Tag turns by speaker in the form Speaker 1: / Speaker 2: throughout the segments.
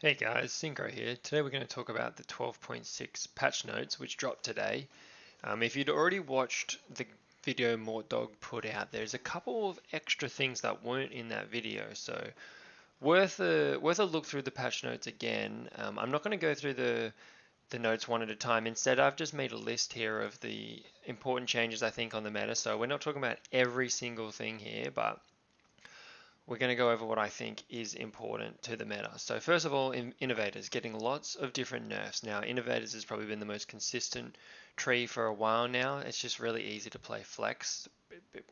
Speaker 1: Hey guys, Synchro here. Today we're going to talk about the 12.6 patch notes which dropped today. If you'd already watched the video Mort Dog put out, there's a couple of extra things that weren't in that video, so worth a look through the patch notes again. I'm not going to go through the notes one at a time. Instead, I've just made a list here of the important changes I think on the meta. So we're not talking about every single thing here, but we're going to go over what I think is important to the meta. So first of all, Innovators getting lots of different nerfs. Now, Innovators has probably been the most consistent tree for a while now. It's just really easy to play flex.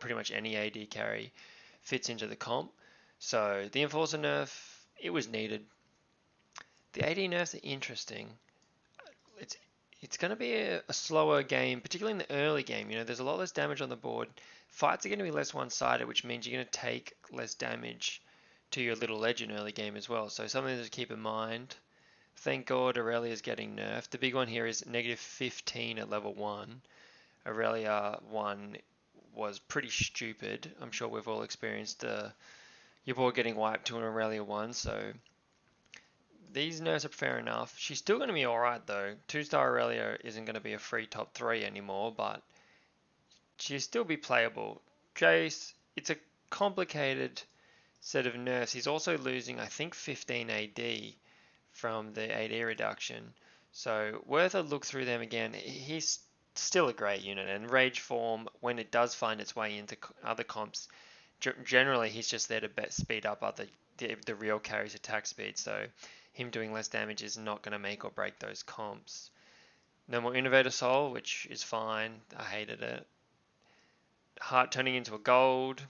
Speaker 1: Pretty much any AD carry fits into the comp. So the Enforcer nerf, it was needed. The AD nerfs are interesting. It's it's going to be a slower game, particularly in the early game. There's a lot less damage on the board. Fights are going to be less one-sided, which means you're going to take less damage to your little legend early game as well. So something to keep in mind. Thank God Irelia is getting nerfed. The big one here is negative 15 at level 1. Irelia 1 was pretty stupid. I'm sure we've all experienced your board getting wiped to an Irelia 1, so these nerfs are fair enough. She's still going to be alright though. 2-star Irelia isn't going to be a free top 3 anymore, but she'll still be playable. Jace, it's a complicated set of nerfs. He's also losing, I think, 15 AD from the AD reduction. So worth a look through them again. He's still a great unit, and Rage Form, when it does find its way into other comps, generally he's just there to speed up the real carry's attack speed. So him doing less damage is not going to make or break those comps. No more Innovator Soul, which is fine. I hated it. Heart turning into a gold,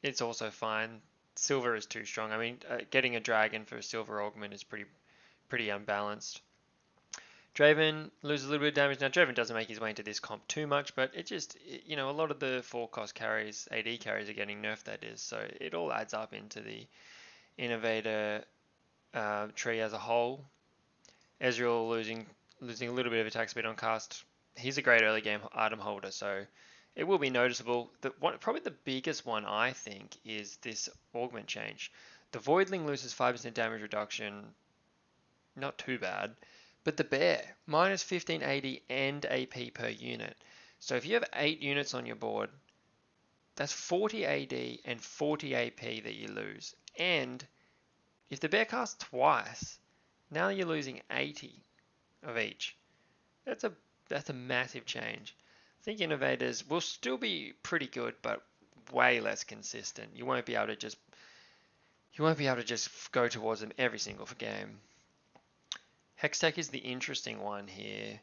Speaker 1: it's also fine. Silver is too strong. I mean, getting a dragon for a silver augment is pretty unbalanced. Draven loses a little bit of damage. Now, Draven doesn't make his way into this comp too much, but it just, a lot of the 4-cost carries, AD carries are getting nerfed, that is. So it all adds up into the Innovator tree as a whole. Ezreal losing a little bit of attack speed on cast. He's a great early game item holder, so it will be noticeable. Probably the biggest one I think is this augment change. The Voidling loses 5% damage reduction, not too bad, but the Bear minus 15 AD and AP per unit. So if you have 8 units on your board, that's 40 AD and 40 AP that you lose. And if the Bear casts twice, now you're losing 80 of each. That's a massive change. I think Innovators will still be pretty good, but way less consistent. You won't be able to just go towards them every single game. Hextech is the interesting one here.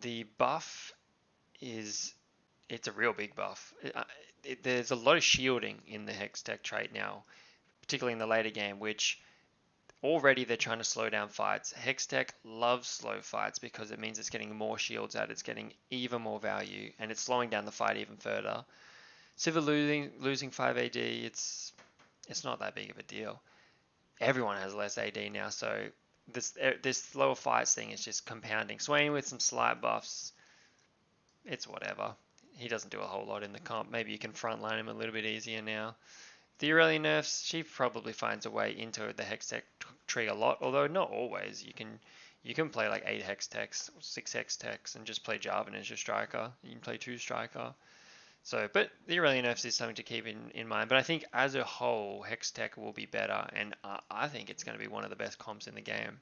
Speaker 1: The buff it's a real big buff. There's a lot of shielding in the Hextech trait now, particularly in the later game, which already they're trying to slow down fights. Hextech loves slow fights because it means it's getting more shields out, it's getting even more value, and it's slowing down the fight even further. Sivir losing 5 AD, it's not that big of a deal. Everyone has less AD now, so this slower fights thing is just compounding. Swain with some slight buffs, it's whatever. He doesn't do a whole lot in the comp. Maybe you can frontline him a little bit easier now. The early nerfs, she probably finds a way into the Hextech tree a lot, although not always. You can play like 8 Hextechs, 6 Hextechs, and just play Jarvan as your striker. You can play 2 striker. So, but the early nerfs is something to keep in mind. But I think as a whole, Hextech will be better, and I think it's going to be one of the best comps in the game.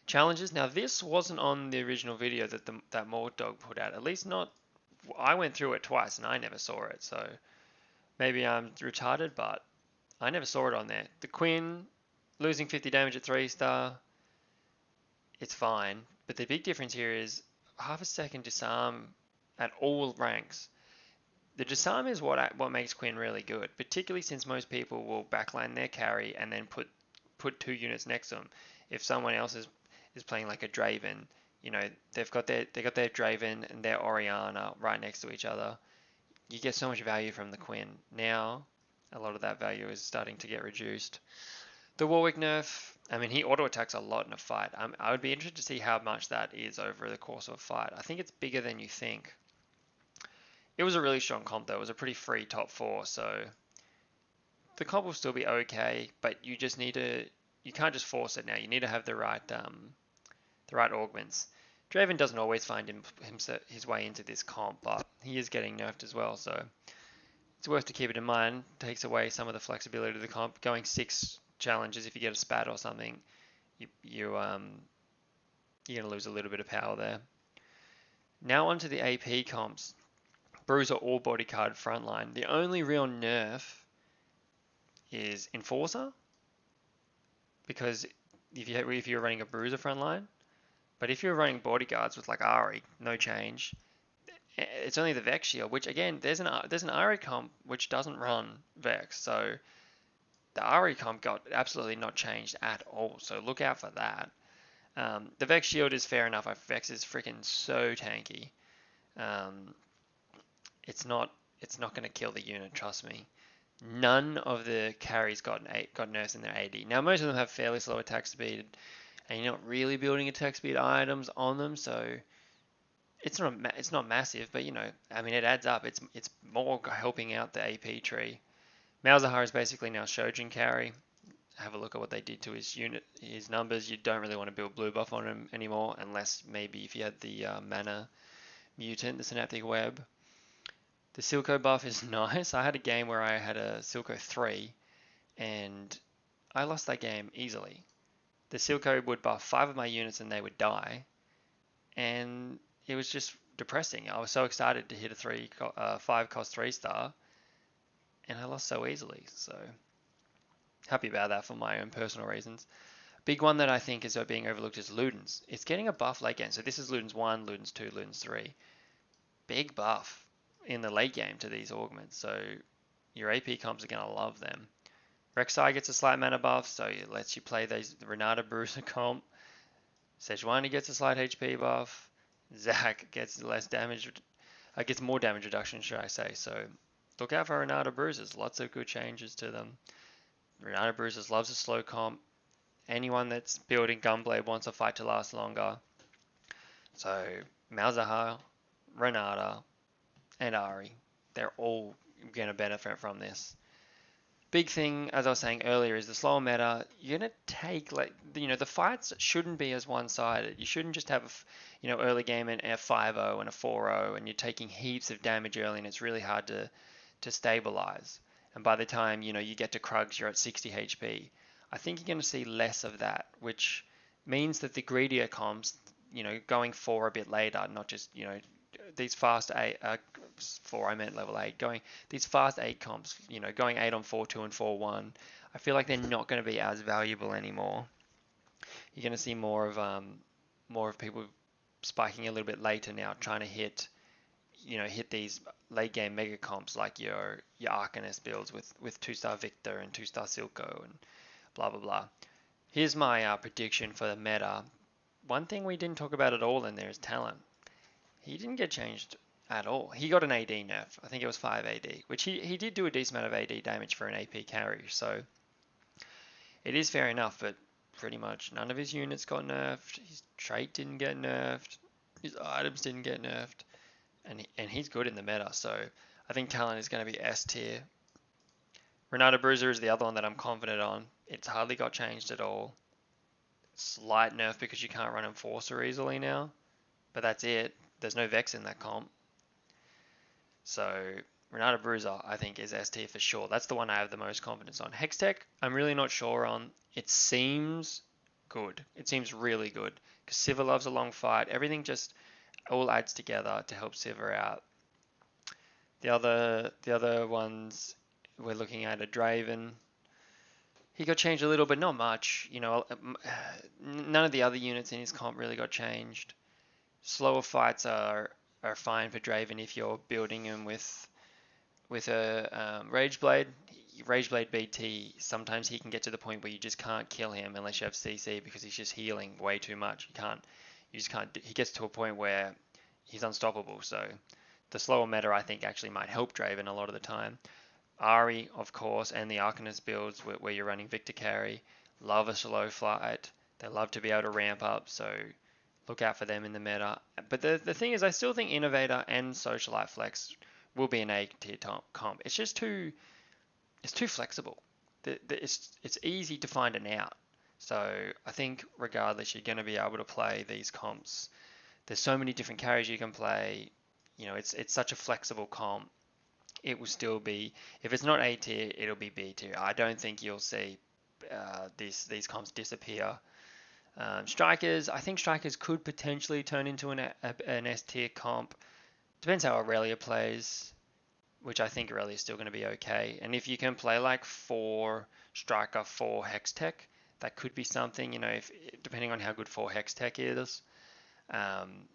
Speaker 1: Challenges. Now, this wasn't on the original video that Mort Dog put out. At least not. I went through it twice, and I never saw it. So maybe I'm retarded, but I never saw it on there. The Quinn losing 50 damage at 3-star, it's fine. But the big difference here is half a second disarm at all ranks. The disarm is what makes Quinn really good, particularly since most people will backline their carry and then put 2 units next to them. If someone else is playing like a Draven, they got their Draven and their Orianna right next to each other. You get so much value from the Quinn. Now, a lot of that value is starting to get reduced. The Warwick nerf, I mean, he auto attacks a lot in a fight. I would be interested to see how much that is over the course of a fight. I think it's bigger than you think. It was a really strong comp though. It was a pretty free top 4, so the comp will still be okay, but you just need to, you can't just force it now. You need to have the right augments. Draven doesn't always find his way into this comp, but he is getting nerfed as well, so it's worth to keep it in mind. Takes away some of the flexibility of the comp. Going 6 challenges, if you get a spat or something, you're gonna lose a little bit of power there. Now onto the AP comps. Bruiser or bodyguard frontline. The only real nerf is Enforcer, because if you're running a Bruiser frontline, but if you're running bodyguards with like Ari, no change. It's only the Vex shield, which again, there's an Ari comp which doesn't run Vex, so the Ari comp got absolutely not changed at all. So look out for that. The Vex shield is fair enough. Vex is freaking so tanky. Um, it's not going to kill the unit, trust me. None of the carries got nerfs in their AD. Now most of them have fairly slow attack speed, and you're not really building attack speed items on them, so it's not massive, but I mean, it adds up. It's more helping out the AP tree. Malzahar is basically now Shojin carry. Have a look at what they did to his numbers. You don't really want to build blue buff on him anymore, unless maybe if you had the mana mutant, the synaptic web. The Silco buff is nice. I had a game where I had a Silco 3, and I lost that game easily. The Silco would buff 5 of my units and they would die, and it was just depressing. I was so excited to hit a 5 cost 3 star, and I lost so easily. So happy about that for my own personal reasons. Big one that I think is being overlooked is Ludens. It's getting a buff late game. So this is Ludens 1, Ludens 2, Ludens 3. Big buff in the late game to these augments. So your AP comps are going to love them. Rek'Sai gets a slight mana buff, so it lets you play the Renata Bruiser comp. Sejuani gets a slight HP buff. Zac gets less damage, gets more damage reduction, should I say. So look out for Renata Bruisers. Lots of good changes to them. Renata Bruisers loves a slow comp. Anyone that's building Gunblade wants a fight to last longer. So Malzahar, Renata, and Ari, they're all going to benefit from this. Big thing, as I was saying earlier, is the slower meta. You're going to take, the fights shouldn't be as one-sided. You shouldn't just have early game and a 5-0 and a 4-0, and you're taking heaps of damage early, and it's really hard to stabilize. And by the time, you get to Krugs, you're at 60 HP. I think you're going to see less of that, which means that the greedier comps, going 4 a bit later, not just, these fast 8, 4, I meant level 8, these fast 8 comps, going 8 on 4-2 and 4-1, I feel like they're not going to be as valuable anymore. You're going to see more of people spiking a little bit later now, trying to hit these late game mega comps like your Arcanist builds with 2-star Victor and 2-star Silco and blah blah blah. Here's my prediction for the meta. One thing we didn't talk about at all in there is Talon. He didn't get changed at all. He got an AD nerf. I think it was 5 AD, which he did do a decent amount of AD damage for an AP carry, so it is fair enough, but pretty much none of his units got nerfed. His trait didn't get nerfed. His items didn't get nerfed. And he's good in the meta, so I think Talon is going to be S tier. Renata Bruiser is the other one that I'm confident on. It's hardly got changed at all. Slight nerf because you can't run Enforcer easily now, but that's it. There's no Vex in that comp. So Renata Bruiser, I think, is S tier for sure. That's the one I have the most confidence on. Hextech, I'm really not sure on. It seems good. It seems really good because Sivir loves a long fight. Everything just all adds together to help Sivir out. The other ones we're looking at are Draven. He got changed a little, but not much. None of the other units in his comp really got changed. Slower fights are fine for Draven if you're building him with a Rageblade. Rageblade BT, sometimes he can get to the point where you just can't kill him unless you have CC because he's just healing way too much. You just can't. He gets to a point where he's unstoppable. So the slower meta, I think, actually might help Draven a lot of the time. Ari, of course, and the Arcanist builds where you're running Victor carry, love a slow flight. They love to be able to ramp up, so look out for them in the meta. But the thing is, I still think Innovator and Socialite Flex will be an A tier comp. It's just too it's too flexible. It's easy to find an out. So I think regardless, you're going to be able to play these comps. There's so many different carries you can play. It's such a flexible comp. It will still be, if it's not A tier, it'll be B tier. I don't think you'll see these comps disappear. Strikers, I think strikers could potentially turn into an S tier comp. Depends how Irelia plays, which I think Irelia is still going to be okay. And if you can play like 4 striker, 4 hex tech, that could be something. If depending on how good 4 hex tech is, um,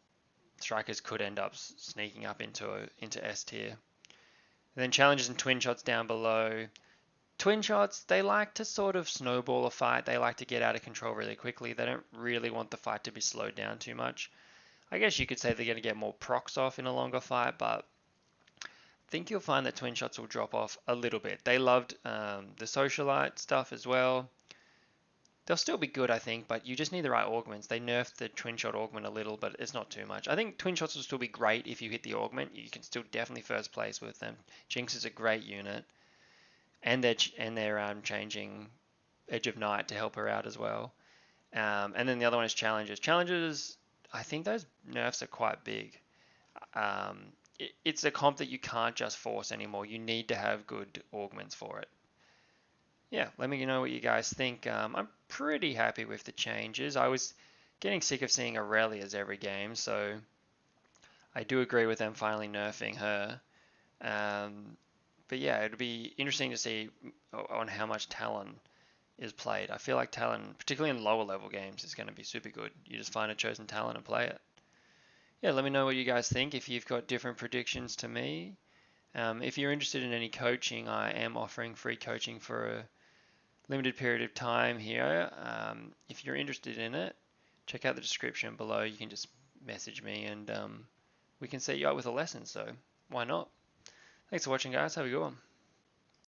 Speaker 1: strikers could end up sneaking up into S tier. And then challenges and twin shots down below. Twin shots, they like to sort of snowball a fight. They like to get out of control really quickly. They don't really want the fight to be slowed down too much. I guess you could say they're going to get more procs off in a longer fight, but I think you'll find that twin shots will drop off a little bit. They loved the socialite stuff as well. They'll still be good, I think, but you just need the right augments. They nerfed the twin shot augment a little, but it's not too much. I think twin shots will still be great if you hit the augment. You can still definitely first place with them. Jinx is a great unit, and they're changing Edge of Night to help her out as well. And then the other one is challenges. Challenges, I think those nerfs are quite big. It's a comp that you can't just force anymore. You need to have good augments for it. Yeah, let me know what you guys think. I'm pretty happy with the changes. I was getting sick of seeing Irelia's every game, so I do agree with them finally nerfing her. But yeah, it'll be interesting to see on how much Talon is played. I feel like Talon, particularly in lower level games, is going to be super good. You just find a chosen Talon and play it. Yeah, let me know what you guys think if you've got different predictions to me. If you're interested in any coaching, I am offering free coaching for a limited period of time here. If you're interested in it, check out the description below. You can just message me and we can set you up with a lesson. So why not? Thanks for watching, guys. Have a good one.